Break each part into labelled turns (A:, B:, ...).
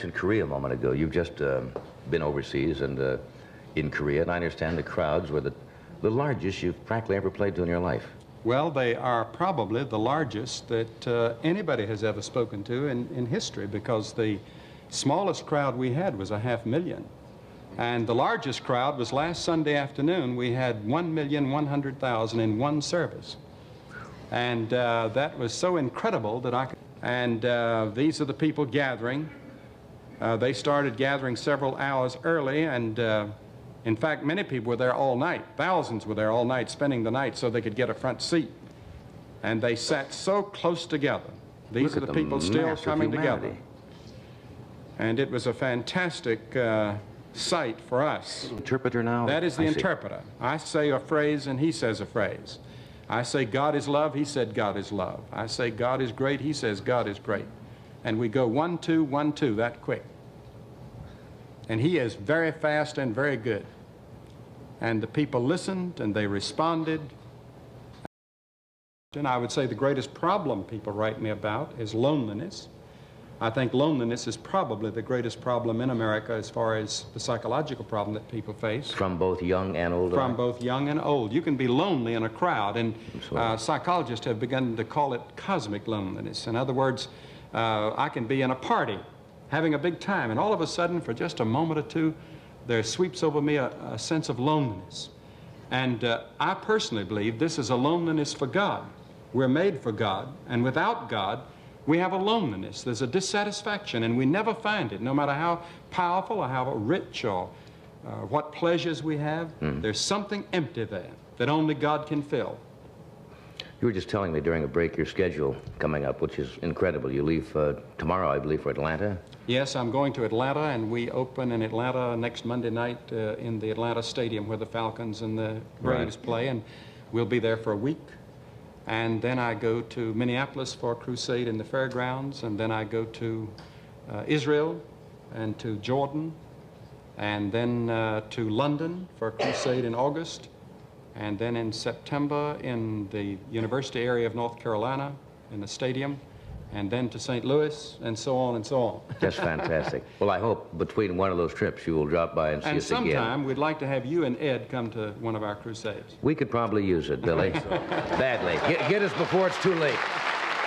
A: In Korea a moment ago, you've just been overseas and in Korea, and I understand the crowds were the largest you've practically ever played to in your life.
B: Well, they are probably the largest that anybody has ever spoken to in history, because the smallest crowd we had was 500,000. And the largest crowd was last Sunday afternoon. We had 1,100,000 in one service. And that was so incredible that I could... And these are the people gathering. They started gathering several hours early, and in fact, many people were there all night. Thousands were there all night, spending the night so they could get a front seat. And they sat so close together. These are the people still coming together. And it was a fantastic sight for us.
A: Interpreter now?
B: That is the interpreter. I say a phrase and he says a phrase. I say God is love, he said God is love. I say God is great, he says God is great. And we go 1, 2, 1, 2, that quick. And he is very fast and very good. And the people listened and they responded. And I would say the greatest problem people write me about is loneliness. I think loneliness is probably the greatest problem in America as far as the psychological problem that people face.
A: From both young and old?
B: From both young and old. You can be lonely in a crowd, and psychologists have begun to call it cosmic loneliness. In other words, I can be in a party having a big time, and all of a sudden, for just a moment or two, there sweeps over me a sense of loneliness. And I personally believe this is a loneliness for God. We're made for God, and without God, we have a loneliness. There's a dissatisfaction, and we never find it, no matter how powerful or how rich or what pleasures we have. There's something empty there that only God can fill.
A: You were just telling me during a break your schedule coming up, which is incredible. You leave tomorrow, I believe, for Atlanta?
B: Yes, I'm going to Atlanta, and we open in Atlanta next Monday night in the Atlanta Stadium where the Falcons and the Braves play, and we'll be there for a week. And then I go to Minneapolis for a crusade in the fairgrounds, and then I go to Israel and to Jordan, and then to London for a crusade in August, and then in September in the University area of North Carolina in the stadium, and then to St. Louis, and so on and so on.
A: Just fantastic. Well, I hope between one of those trips you will drop by and see us again.
B: And sometime we'd like to have you and Ed come to one of our crusades.
A: We could probably use it, Billy. Badly. Get us before it's too late.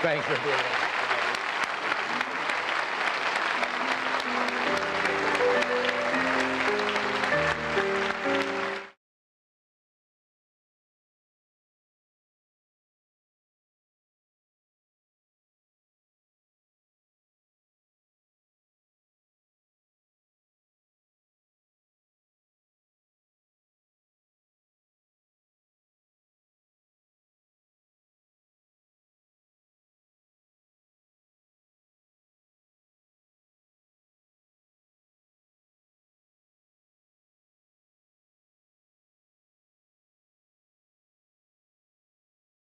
A: Thanks for being here.